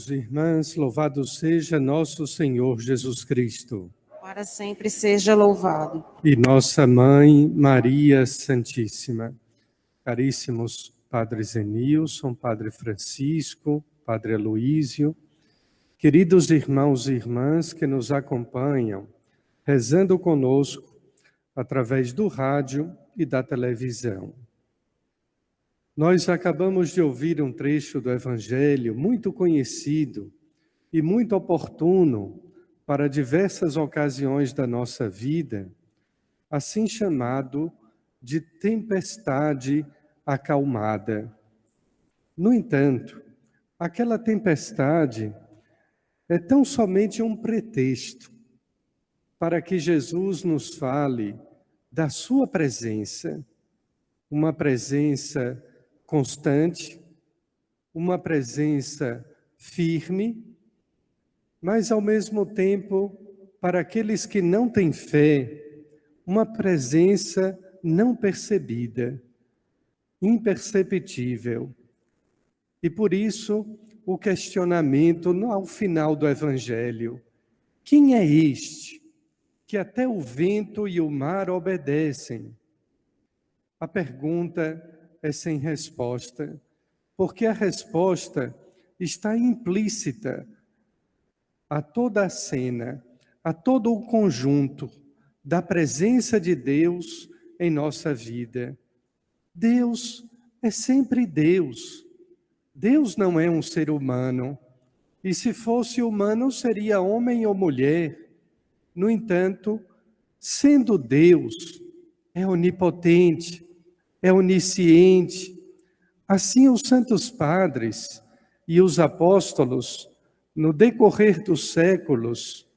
Irmãs, louvado seja nosso Senhor Jesus Cristo. Para sempre seja louvado. E nossa Mãe Maria Santíssima. Caríssimos Padre Zenilson, Padre Francisco, Padre Aloísio, queridos irmãos e irmãs que nos acompanham, rezando conosco através do rádio e da televisão. Nós acabamos de ouvir um trecho do Evangelho muito conhecido e muito oportuno para diversas ocasiões da nossa vida, assim chamado de tempestade acalmada. No entanto, aquela tempestade é tão somente um pretexto para que Jesus nos fale da sua presença, uma presença constante, uma presença firme, mas ao mesmo tempo, para aqueles que não têm fé, uma presença não percebida, imperceptível. E por isso, o questionamento ao final do Evangelho: quem é este que até o vento e o mar obedecem? A pergunta é sem resposta, porque a resposta está implícita a toda a cena, a todo o conjunto da presença de Deus em nossa vida. Deus é sempre Deus. Deus não é um ser humano. E se fosse humano, seria homem ou mulher. No entanto, sendo Deus, é onipotente, é onisciente. Assim, os santos padres e os apóstolos, no decorrer dos séculos,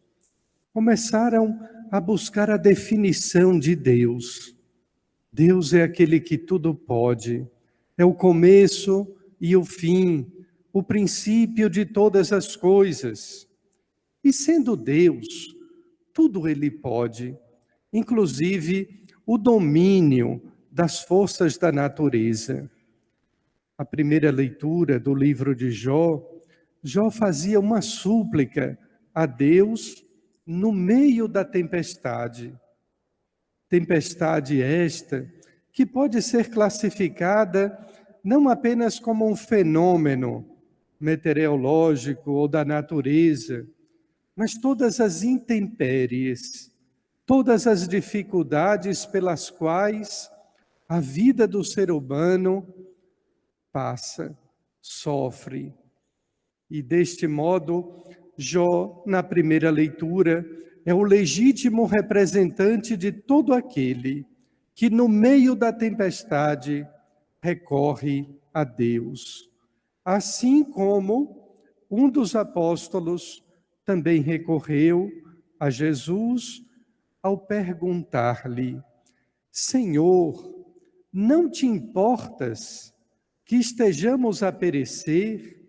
começaram a buscar a definição de Deus. Deus é aquele que tudo pode, é o começo e o fim, o princípio de todas as coisas. E sendo Deus, tudo Ele pode, inclusive o domínio das forças da natureza. A primeira leitura do livro de Jó, Jó fazia uma súplica a Deus no meio da tempestade. Tempestade esta que pode ser classificada não apenas como um fenômeno meteorológico ou da natureza, mas todas as intempéries, todas as dificuldades pelas quais a vida do ser humano passa, sofre. E deste modo, Jó, na primeira leitura, é o legítimo representante de todo aquele que no meio da tempestade recorre a Deus. Assim como um dos apóstolos também recorreu a Jesus ao perguntar-lhe: Senhor, não te importas que estejamos a perecer?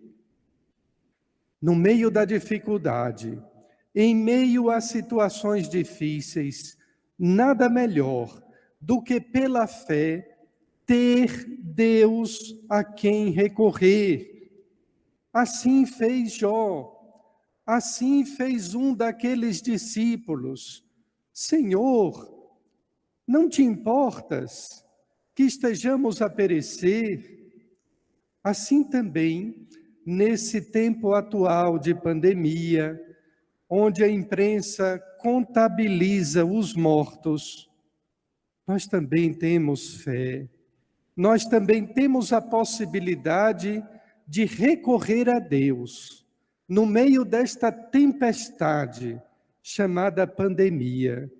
No meio da dificuldade, em meio a situações difíceis, nada melhor do que pela fé ter Deus a quem recorrer. Assim fez Jó, assim fez um daqueles discípulos. Senhor, não te importas que estejamos a perecer? Assim também, nesse tempo atual de pandemia, onde a imprensa contabiliza os mortos, nós também temos fé, nós também temos a possibilidade de recorrer a Deus no meio desta tempestade chamada pandemia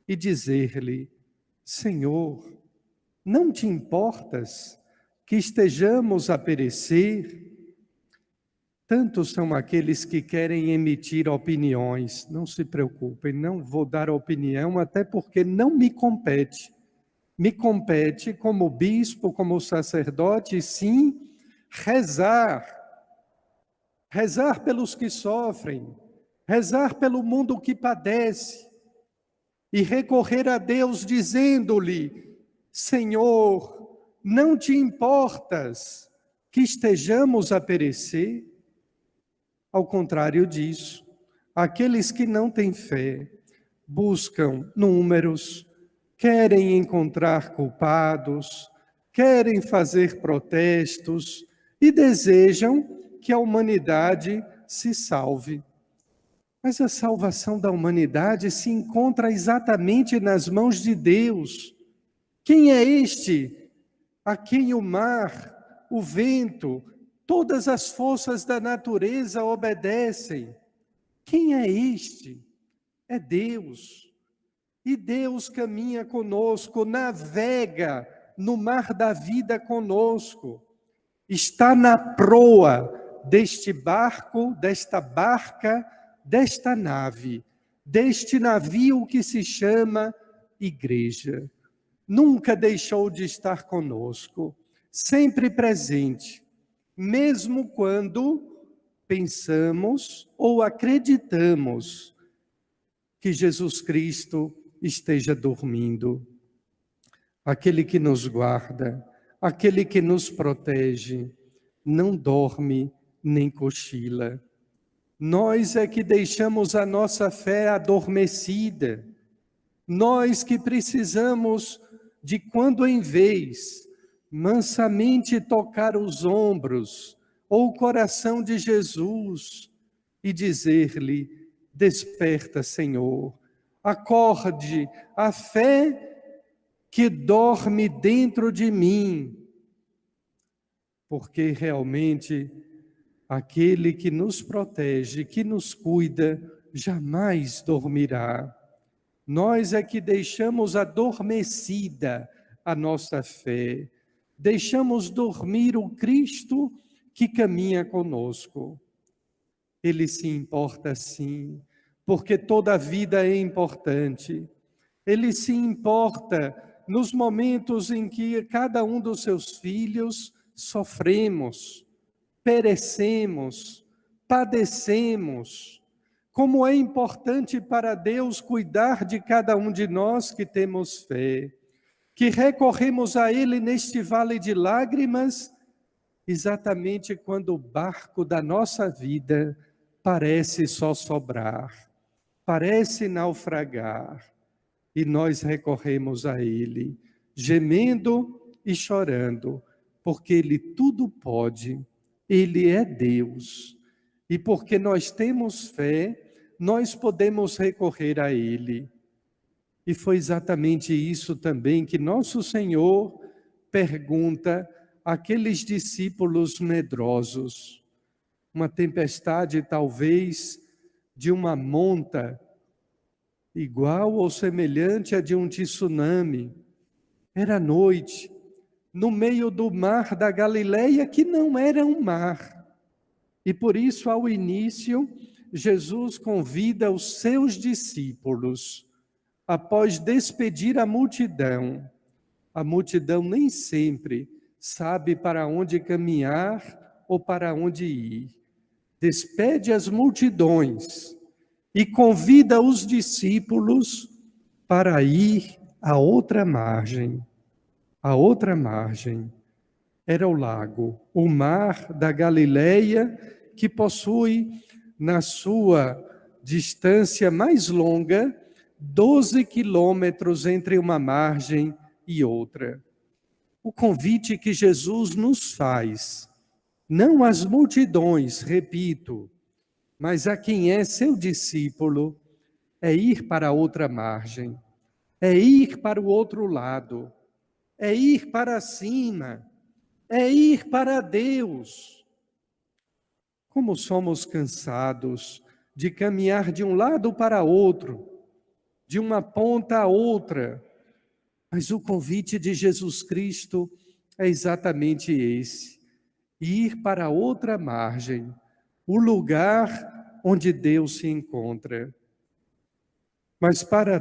e dizer-lhe: Senhor, não te importas que estejamos a perecer? Tantos são aqueles que querem emitir opiniões. Não se preocupem, não vou dar opinião, até porque não me compete. Me compete, como bispo, como sacerdote, sim, rezar. Rezar pelos que sofrem, rezar pelo mundo que padece, e recorrer a Deus dizendo-lhe: Senhor, não te importas que estejamos a perecer? Ao contrário disso, aqueles que não têm fé buscam números, querem encontrar culpados, querem fazer protestos e desejam que a humanidade se salve. Mas a salvação da humanidade se encontra exatamente nas mãos de Deus. Quem é este a quem o mar, o vento, todas as forças da natureza obedecem? Quem é este? É Deus. E Deus caminha conosco, navega no mar da vida conosco. Está na proa deste barco, desta barca, desta nave, deste navio que se chama igreja. Nunca deixou de estar conosco, sempre presente, mesmo quando pensamos ou acreditamos que Jesus Cristo esteja dormindo. Aquele que nos guarda, aquele que nos protege, não dorme nem cochila. Nós é que deixamos a nossa fé adormecida. Nós que precisamos, de quando em vez, mansamente tocar os ombros ou o coração de Jesus e dizer-lhe: desperta, Senhor, acorde a fé que dorme dentro de mim, porque realmente aquele que nos protege, que nos cuida, jamais dormirá. Nós é que deixamos adormecida a nossa fé, deixamos dormir o Cristo que caminha conosco. Ele se importa sim, porque toda a vida é importante. Ele se importa nos momentos em que cada um dos seus filhos sofremos, perecemos, padecemos. Como é importante para Deus cuidar de cada um de nós que temos fé, que recorremos a Ele neste vale de lágrimas, exatamente quando o barco da nossa vida parece só sobrar, parece naufragar, e nós recorremos a Ele, gemendo e chorando, porque Ele tudo pode, Ele é Deus. E porque nós temos fé, nós podemos recorrer a Ele. E foi exatamente isso também que nosso Senhor pergunta àqueles discípulos medrosos. Uma tempestade talvez de uma monta, igual ou semelhante a de um tsunami. Era noite, no meio do mar da Galileia, que não era um mar. E por isso, ao início, Jesus convida os seus discípulos, após despedir a multidão nem sempre sabe para onde caminhar ou para onde ir. Despede as multidões e convida os discípulos para ir à outra margem. A outra margem era o lago, o mar da Galileia, que possui na sua distância mais longa 12 quilômetros entre uma margem e outra. O convite que Jesus nos faz, não às multidões, repito, mas a quem é seu discípulo, é ir para a outra margem, é ir para o outro lado, é ir para cima, é ir para Deus. Como somos cansados de caminhar de um lado para outro, de uma ponta a outra, mas o convite de Jesus Cristo é exatamente esse: ir para outra margem, o lugar onde Deus se encontra. Mas para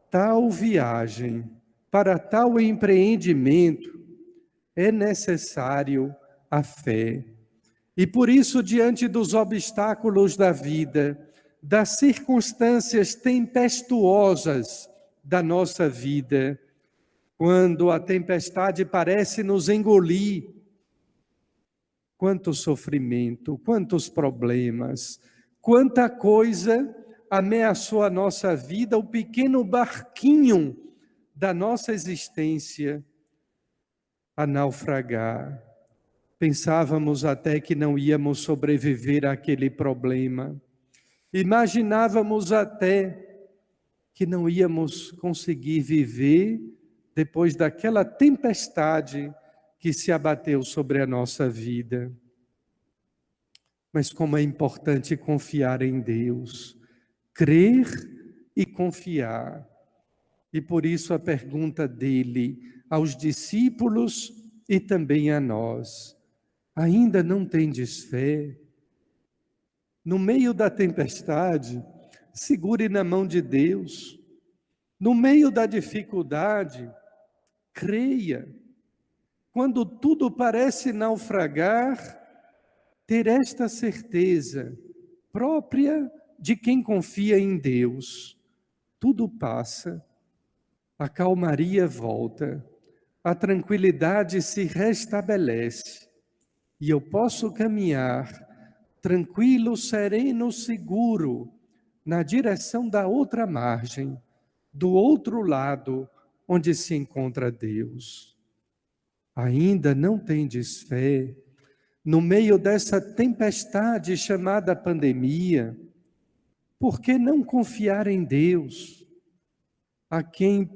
tal viagem, para tal empreendimento, é necessário a fé. E por isso, diante dos obstáculos da vida, das circunstâncias tempestuosas da nossa vida, quando a tempestade parece nos engolir, quanto sofrimento, quantos problemas, quanta coisa ameaçou a nossa vida, o pequeno barquinho da nossa existência a naufragar. Pensávamos até que não íamos sobreviver àquele problema. Imaginávamos até que não íamos conseguir viver depois daquela tempestade que se abateu sobre a nossa vida. Mas como é importante confiar em Deus, crer e confiar. E por isso a pergunta dele aos discípulos e também a nós: ainda não tendes fé? No meio da tempestade, segure na mão de Deus. No meio da dificuldade, creia. Quando tudo parece naufragar, ter esta certeza própria de quem confia em Deus. Tudo passa, a calmaria volta, a tranquilidade se restabelece e eu posso caminhar tranquilo, sereno, seguro, na direção da outra margem, do outro lado, onde se encontra Deus. Ainda não tendes fé? No meio dessa tempestade chamada pandemia, por que não confiar em Deus, a quem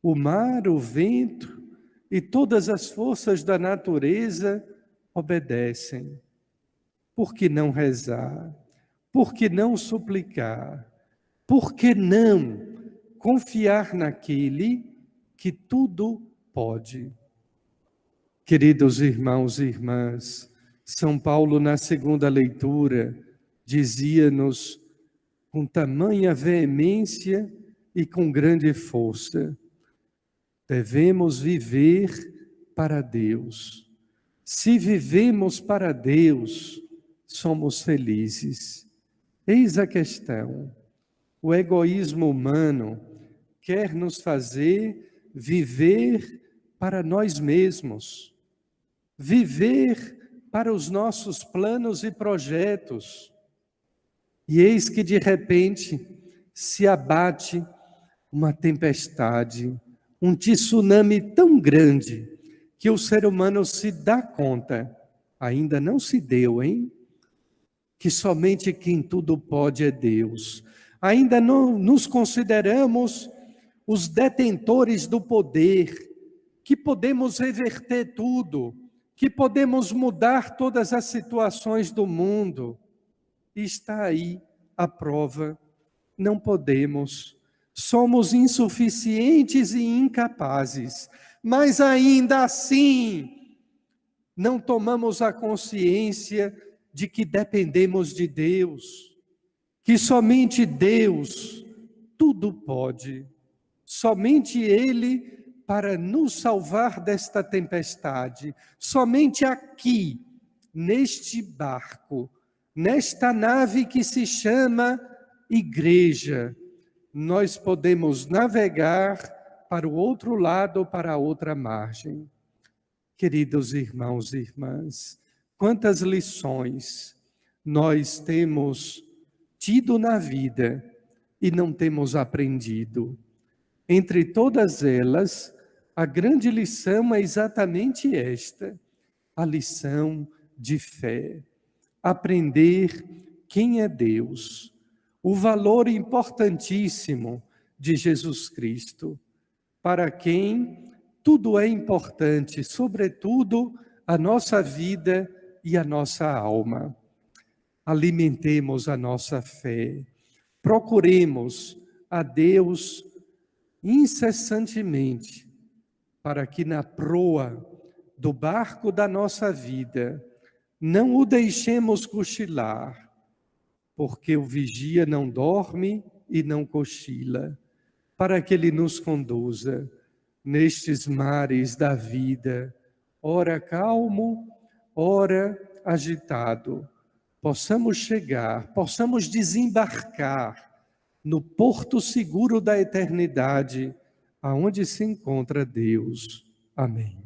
o mar, o vento e todas as forças da natureza obedecem? Por que não rezar? Por que não suplicar? Por que não confiar naquele que tudo pode? Queridos irmãos e irmãs, São Paulo, na segunda leitura, dizia-nos com tamanha veemência e com grande força: devemos viver para Deus. Se vivemos para Deus, somos felizes. Eis a questão: o egoísmo humano quer nos fazer viver para nós mesmos, viver para os nossos planos e projetos. E eis que de repente se abate uma tempestade, um tsunami tão grande que o ser humano se dá conta, ainda não se deu, hein? Que somente quem tudo pode é Deus. Ainda não nos consideramos os detentores do poder, que podemos reverter tudo, que podemos mudar todas as situações do mundo. E está aí a prova: não podemos, somos insuficientes e incapazes, mas ainda assim não tomamos a consciência de que dependemos de Deus, que somente Deus tudo pode, somente Ele para nos salvar desta tempestade, somente aqui, neste barco, nesta nave que se chama igreja, nós podemos navegar para o outro lado, para a outra margem. Queridos irmãos e irmãs, quantas lições nós temos tido na vida e não temos aprendido. Entre todas elas, a grande lição é exatamente esta: a lição de fé. Aprender quem é Deus, o valor importantíssimo de Jesus Cristo, para quem tudo é importante, sobretudo a nossa vida e a nossa alma. Alimentemos a nossa fé, procuremos a Deus incessantemente, para que na proa do barco da nossa vida não o deixemos cochilar, porque o vigia não dorme e não cochila, para que ele nos conduza nestes mares da vida, ora calmo, ora agitado, possamos chegar, possamos desembarcar no porto seguro da eternidade, aonde se encontra Deus. Amém.